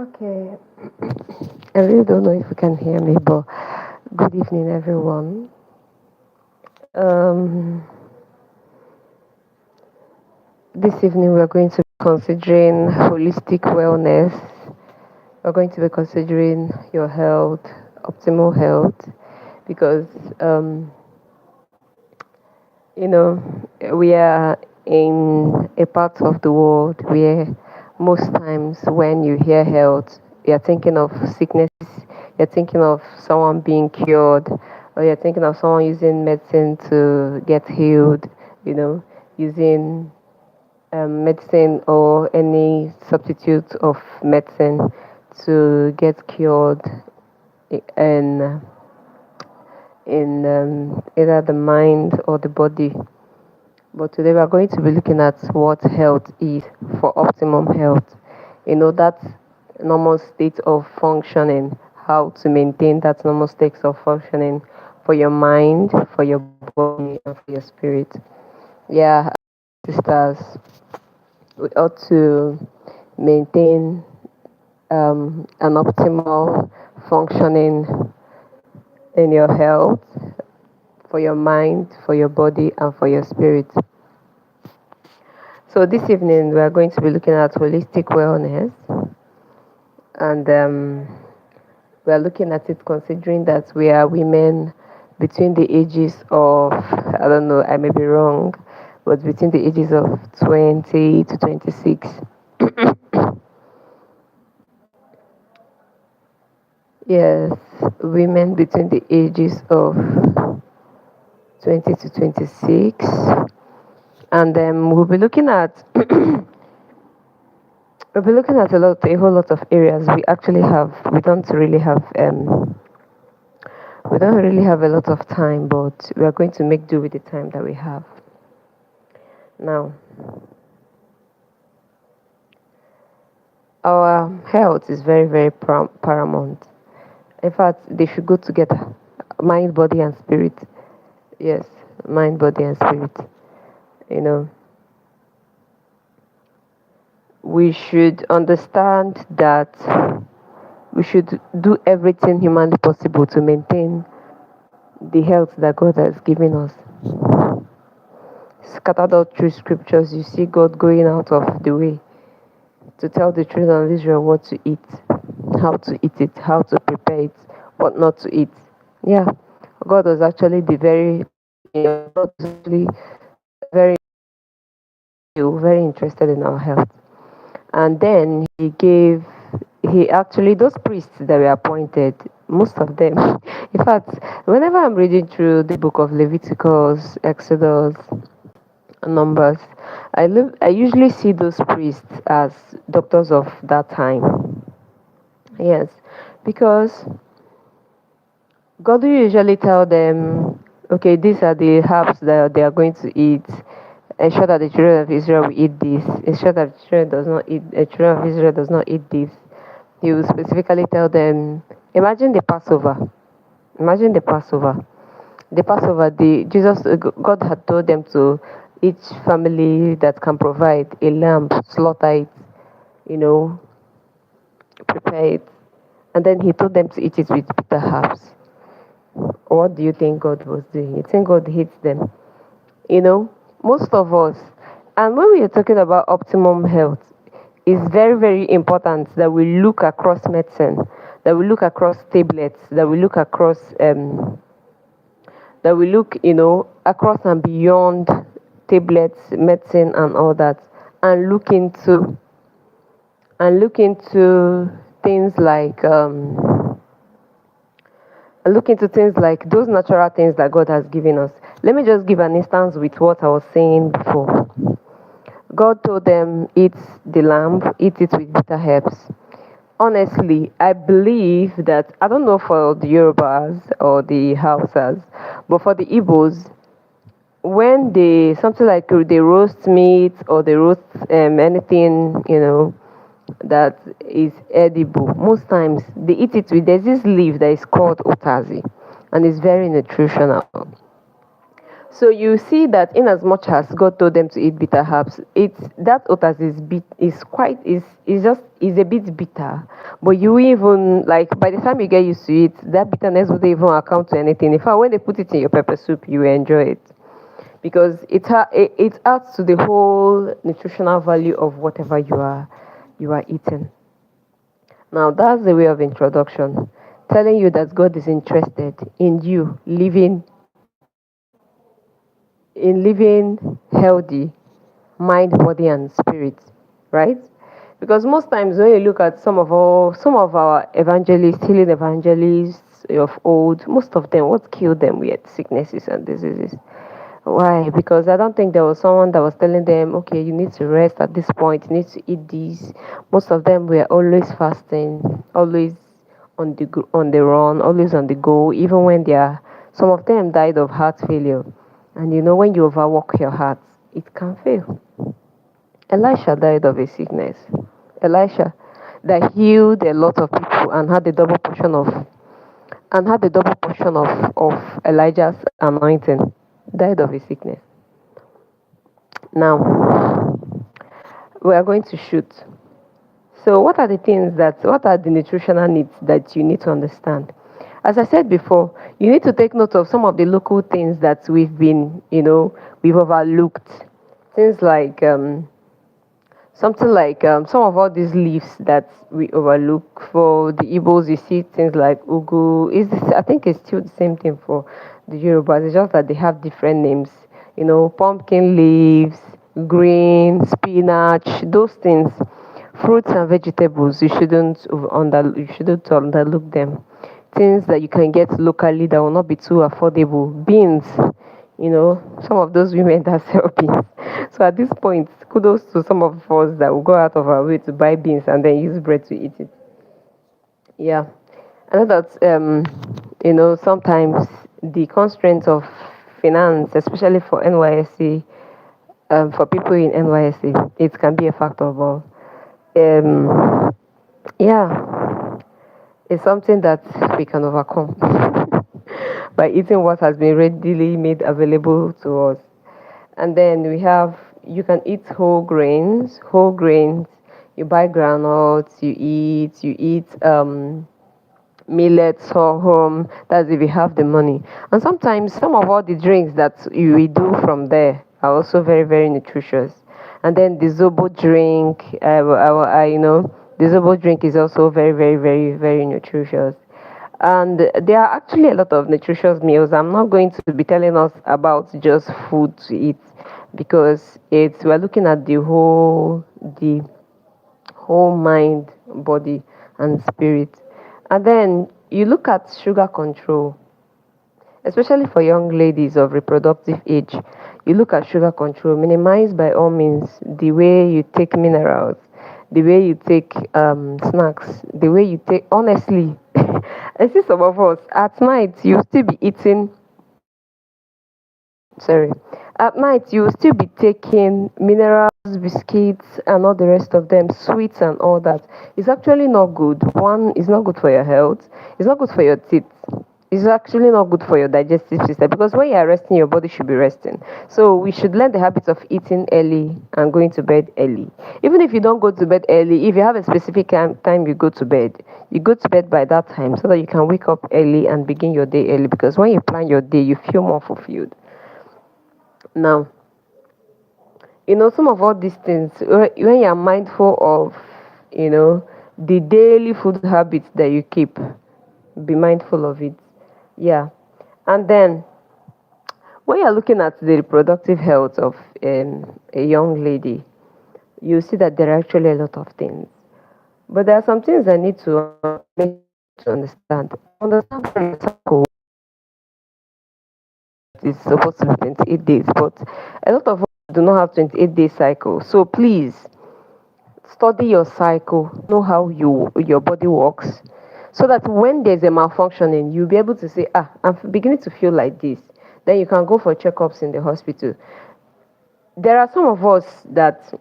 Okay, I really don't know if you can hear me, but good evening, everyone. Um, this evening, we're going to be considering holistic wellness. We're going to be considering your health, optimal health, because you know we are in a part of the world where most times when you hear health, you're thinking of sickness. You're thinking of someone being cured, or you're thinking of someone using medicine to get healed, you know, using medicine or any substitute of medicine to get cured in, in either the mind or the body. But today we are going to be looking at what health is for optimum health. That normal state of functioning, how to maintain that normal state of functioning for your mind, for your body, and for your spirit. Yeah, sisters, we ought to maintain an optimal functioning in your health, for your mind, for your body, and for your spirit. So this evening we are going to be looking at holistic wellness, and we are looking at it considering that we are women between the ages of, I don't know, I may be wrong, but between the ages of 20 to 26. Yes, women between the ages of 20 to 26. And we'll be looking at a whole lot of areas we don't really have a lot of time, but we are going to make do with the time that we have. Now, our health is very, very paramount. In fact, they should go together, mind, body, and spirit. Yes, mind, body, and spirit. You know, we should understand that we should do everything humanly possible to maintain the health that God has given us. Scattered out through scriptures, you see God going out of the way to tell the children of Israel what to eat, how to eat it, how to prepare it, what not to eat. Yeah, God was actually God was actually very, very interested in our health. And then he actually, those priests that were appointed, most of them, in fact, whenever I'm reading through the book of Leviticus, Exodus, Numbers, I usually see those priests as doctors of that time. Yes, because God will usually tell them, okay, these are the herbs that they are going to eat. Ensure that the children of Israel will eat this. Ensure that the children of Israel does not eat this. He will specifically tell them, imagine the Passover. Imagine the Passover. The Passover, God had told them to each family that can provide a lamb, slaughter it, you know, prepare it, and then He told them to eat it with bitter herbs. What do you think God was doing? You think God hates them? You know, most of us, and when we are talking about optimum health, it's very, very important that we look across medicine, that we look across tablets, that we look, across and beyond tablets, medicine, and all that, and look into things like those natural things that God has given us. Let me just give an instance with what I was saying before. God told them, eat the lamb, eat it with bitter herbs. Honestly, I believe that, I don't know for the Yorubas or the Hausas, but for the Igbos, when something like they roast meat or they roast anything, that is edible, most times they eat it there's this leaf that is called otazi, and it's very nutritional. So you see that in as much as God told them to eat bitter herbs, it's that otas is a bit bitter. But you even like by the time you get used to it, that bitterness wouldn't even account to anything. In fact, when they put it in your pepper soup, you will enjoy it because it adds to the whole nutritional value of whatever you are eating. Now that's the way of introduction, telling you that God is interested in you living healthy mind, body, and spirit, right? Because most times when you look at some of our evangelists, healing evangelists of old, most of them, what killed them were sicknesses and diseases. Why? Because I don't think there was someone that was telling them, okay, you need to rest at this point, you need to eat this. Most of them were always fasting, always on the run, always on the go, even when they are. Some of them died of heart failure, and when you overwork your heart, it can fail. Elisha died of a sickness. Elisha that healed a lot of people and had the double portion of Elijah's anointing, died of a sickness. Now we are going to shoot. So what are the nutritional needs that you need to understand? As I said before, you need to take note of some of the local things that we've overlooked. Things like something like some of all these leaves that we overlook. For the Igbos, you see things like ugu. I think it's still the same thing for the Yorubas. It's just that they have different names. Pumpkin leaves, green, spinach, those things. Fruits and vegetables, you shouldn't underlook them. Things that you can get locally that will not be too affordable. Beans, some of those women that sell beans. So at this point, kudos to some of us that will go out of our way to buy beans and then use bread to eat it. Yeah. I know that sometimes the constraints of finance, especially for NYSC, for people in NYSC, it can be a factor, but yeah, it's something that we can overcome by eating what has been readily made available to us. And then you can eat whole grains. Whole grains, you buy granules, you eat millet, sorghum. That's if you have the money. And sometimes some of all the drinks that we do from there are also very, very nutritious. And then the Zobo drink, the Zobo drink is also very, very, very, very nutritious. And there are actually a lot of nutritious meals. I'm not going to be telling us about just food to eat because we're looking at the whole mind, body, and spirit. And then you look at sugar control, especially for young ladies of reproductive age. You look at sugar control, minimize by all means the way you take minerals, the way you take snacks, the way you take, honestly, I see some of us at night, you still be eating, sorry, at night you will still be taking minerals, biscuits, and all the rest of them, sweets and all that. It's actually not good. One, it's not good for your health, it's not good for your teeth, it's actually not good for your digestive system because when you are resting, your body should be resting. So we should learn the habit of eating early and going to bed early. Even if you don't go to bed early, if you have a specific time you go to bed by that time so that you can wake up early and begin your day early because when you plan your day, you feel more fulfilled. Now, some of all these things, when you're mindful of, the daily food habits that you keep, be mindful of it. Yeah. And then, when you're looking at the reproductive health of a young lady, you see that there are actually a lot of things. But there are some things I need to make to understand. Understand from your cycle is supposed to be 28 days, but a lot of us do not have 28-day cycle. So please study your cycle, know how your body works, so that when there's a malfunctioning, you'll be able to say, I'm beginning to feel like this. Then you can go for checkups in the hospital. There are some of us that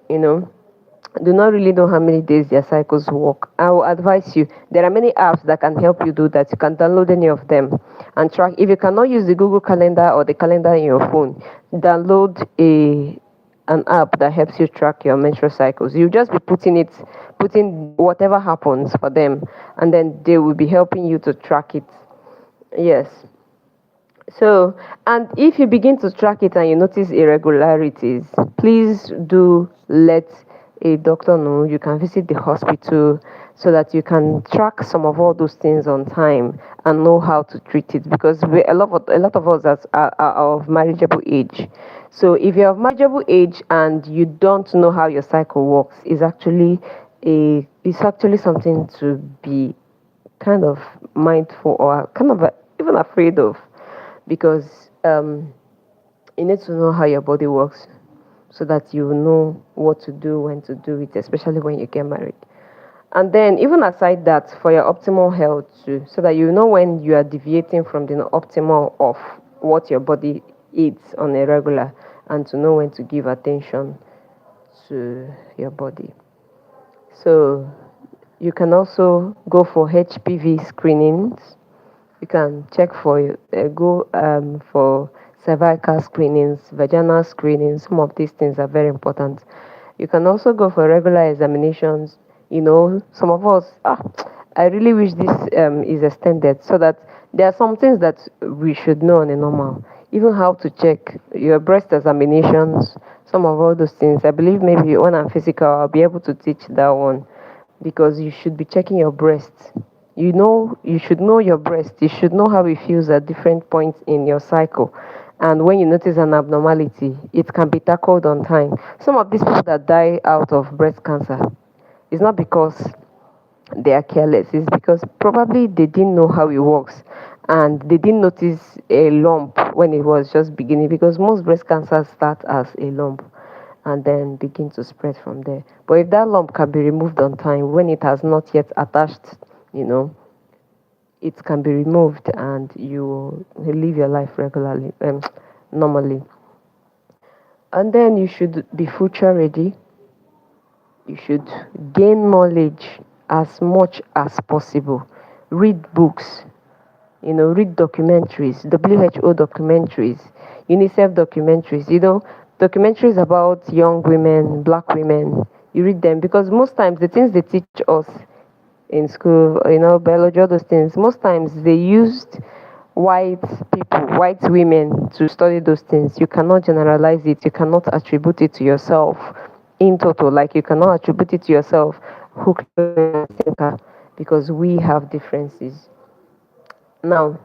do not really know how many days their cycles work. I will advise you. There are many apps that can help you do that. You can download any of them and track. If you cannot use the Google Calendar or the calendar in your phone, download a an app that helps you track your menstrual cycles. You just be putting whatever happens for them, and then they will be helping you to track it. Yes. So, and if you begin to track it and you notice irregularities, please do let a doctor know. You can visit the hospital so that you can track some of all those things on time and know how to treat it, because a lot of us are of marriageable age. So if you're of marriageable age and you don't know how your cycle works, it's actually something to be kind of mindful or kind of even afraid of, because you need to know how your body works so that you know what to do, when to do it, especially when you get married. And then, even aside that, for your optimal health too, so that you know when you are deviating from the optimal of what your body eats on a regular, and to know when to give attention to your body. So, you can also go for HPV screenings. You can check for go for cervical screenings, vaginal screenings. Some of these things are very important. You can also go for regular examinations. Some of us, I really wish this is extended so that there are some things that we should know on a normal. Even how to check your breast examinations, some of all those things. I believe maybe when I'm physical, I'll be able to teach that one, because you should be checking your breast. You should know your breast. You should know how it feels at different points in your cycle. And when you notice an abnormality, it can be tackled on time. Some of these people that die out of breast cancer, it's not because they are careless. It's because probably they didn't know how it works, and they didn't notice a lump when it was just beginning, because most breast cancers start as a lump and then begin to spread from there. But if that lump can be removed on time when it has not yet attached, you know, it can be removed and you live your life regularly, normally. And then you should be future ready. You should gain knowledge as much as possible. Read books, read documentaries, WHO documentaries, UNICEF documentaries, documentaries about young women, black women. You read them, because most times the things they teach us in school, biology, all those things, most times they used white people, white women to study those things. You cannot generalize it, you cannot attribute it to yourself in total, like you cannot attribute it to yourself, who thinker, because we have differences. Now,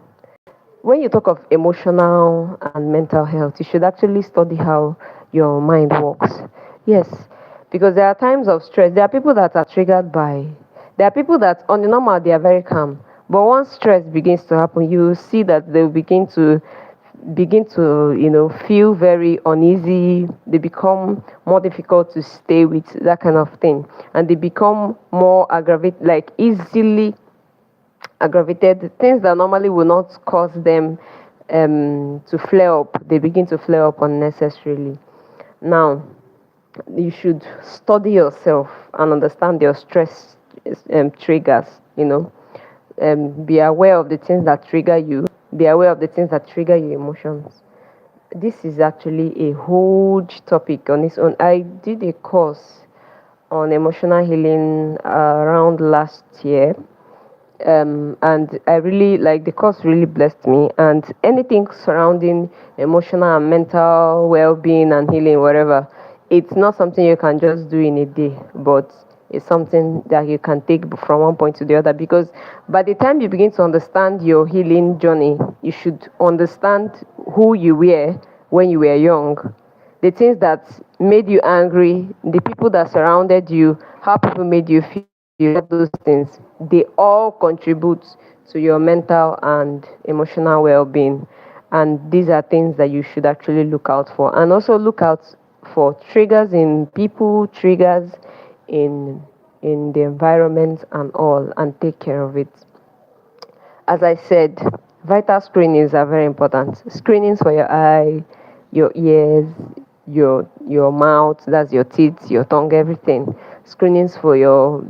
when you talk of emotional and mental health, you should actually study how your mind works. Yes, because there are times of stress. There are people that on the normal they are very calm, but once stress begins to happen, you see that they will begin to feel very uneasy. They become more difficult to stay with, that kind of thing, and they become more aggravated, like easily aggravated. Things that normally will not cause them to flare up, they begin to flare up unnecessarily. Now, you should study yourself and understand your stress triggers. Be aware of the things that trigger you. Be aware of the things that trigger your emotions. This is actually a huge topic on its own. I did a course on emotional healing around last year, and I really like the course, really blessed me. And anything surrounding emotional and mental well-being and healing, whatever, it's not something you can just do in a day, but it's something that you can take from one point to the other, because by the time you begin to understand your healing journey, you should understand who you were when you were young, the things that made you angry, the people that surrounded you, how people made you feel, all those things, they all contribute to your mental and emotional well-being. And these are things that you should actually look out for, and also look out for triggers in people, triggers in the environment and all, and take care of it. As I said, vital screenings are very important. Screenings for your eye, your ears, your mouth, that's your teeth, your tongue, everything. screenings for your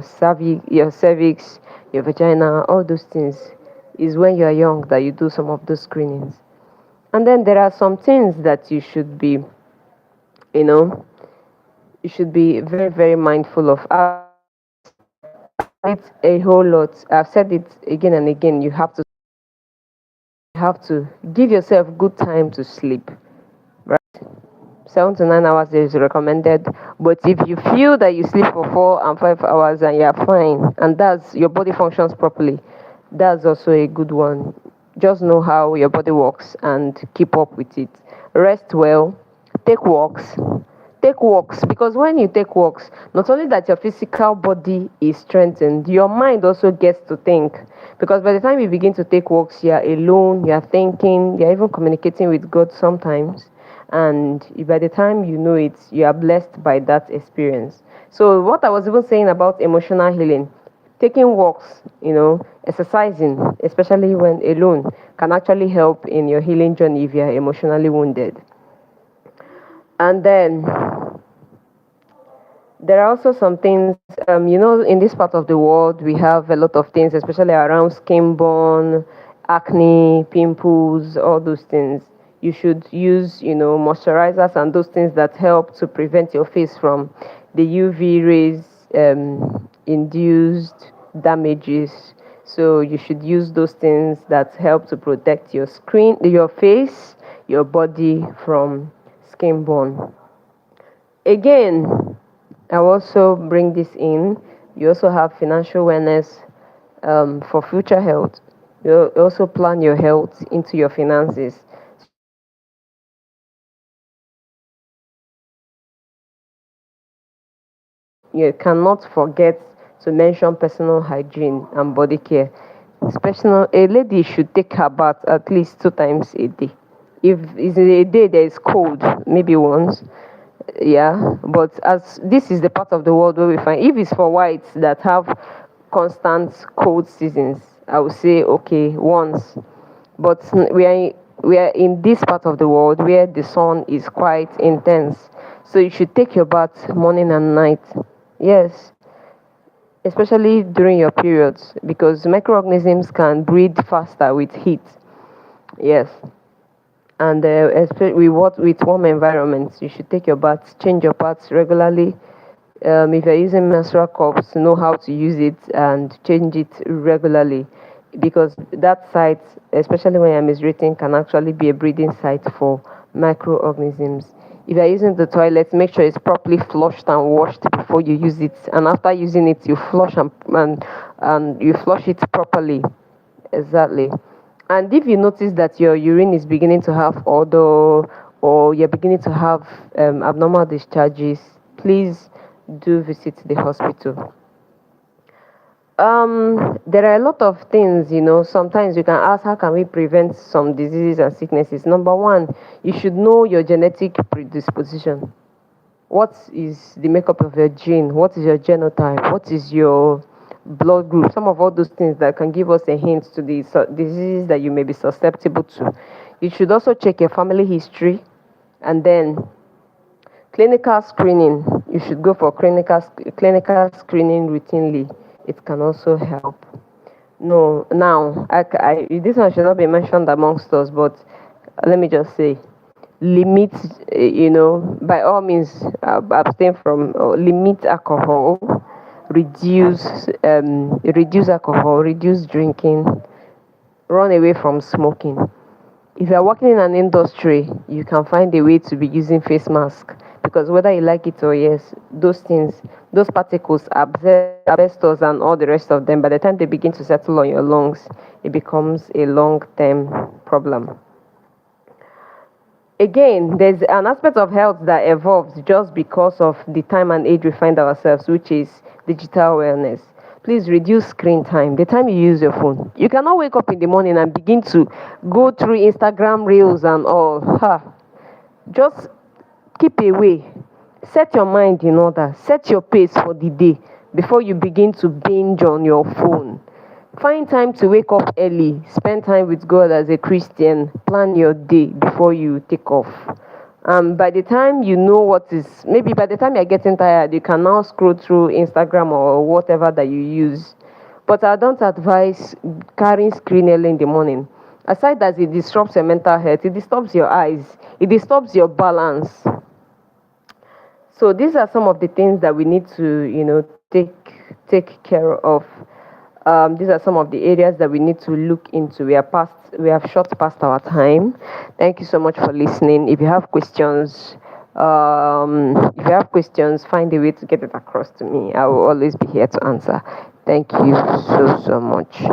cervix, your vagina, all those things is when you are young that you do some of those screenings. And then there are some things that you know, you should be very, very mindful of. I've said it a whole lot. I've said it again and again. You have to give yourself good time to sleep. Right? 7 to 9 hours is recommended. But if you feel that you sleep for 4 and 5 hours and you're fine, and that's your body functions properly, that's also a good one. Just know how your body works and keep up with it. Rest well, take walks. Take walks, because when you take walks, not only that your physical body is strengthened, your mind also gets to think. Because by the time you begin to take walks, you're alone, you're thinking, you're even communicating with God sometimes, and by the time you know it, you are blessed by that experience. So what I was even saying about emotional healing, taking walks, exercising, especially when alone, can actually help in your healing journey if you are emotionally wounded. And then there are also some things, in this part of the world, we have a lot of things, especially around skin burn, acne, pimples, all those things. You should use, moisturizers and those things that help to prevent your face from the UV rays induced damages. So you should use those things that help to protect your face, your body from skin burn. Again, I also bring this in. You also have financial awareness for future health. You also plan your health into your finances. You cannot forget to mention personal hygiene and body care. Especially, a lady should take her bath at least 2 times a day. If it's a day there is cold, maybe once. Yeah, but as this is the part of the world where we find, if it's for whites that have constant cold seasons, I would say okay once. But we are in this part of the world where the sun is quite intense, so you should take your bath morning and night. Yes, especially during your periods, because microorganisms can breed faster with heat. Yes, and especially with warm environments, you should take your baths, change your pads regularly. If you're using menstrual cups, know how to use it and change it regularly, because that site, especially when you're menstruating, can actually be a breeding site for microorganisms. If you're using the toilet, make sure it's properly flushed and washed before you use it, and after using it, you flush and you flush it properly. Exactly. And if you notice that your urine is beginning to have odor, or you're beginning to have abnormal discharges, please do visit the hospital. There are a lot of things, sometimes you can ask, how can we prevent some diseases and sicknesses? Number one, you should know your genetic predisposition. What is the makeup of your gene? What is your genotype? What is your blood group? Some of all those things that can give us a hint to the diseases that you may be susceptible to. You should also check your family history, and then clinical screening. You should go for clinical screening routinely. It can also help. No, now this one should not be mentioned amongst us, but let me just say, limit. By all means, abstain from limit alcohol, reduce alcohol, reduce drinking, run away from smoking. If you are working in an industry, you can find a way to be using face mask, because whether you like it or yes, those things, those particles, asbestos and all the rest of them, by the time they begin to settle on your lungs, it becomes a long-term problem. Again, there's an aspect of health that evolves just because of the time and age we find ourselves, which is digital wellness. Please reduce screen time, the time you use your phone. You cannot wake up in the morning and begin to go through Instagram reels and all. Just keep away. Set your mind in order. Set your pace for the day before you begin to binge on your phone. Find time to wake up early. Spend time with God as a Christian. Plan your day before you take off. By the time you know what is, maybe by the time you're getting tired, you can now scroll through Instagram or whatever that you use. But I don't advise carrying screen early in the morning. Aside that it disrupts your mental health, it disturbs your eyes, it disturbs your balance. So these are some of the things that we need to, take care of. These are some of the areas that we need to look into. We have shot past our time. Thank you so much for listening. If you have questions, find a way to get it across to me. I will always be here to answer. Thank you so much.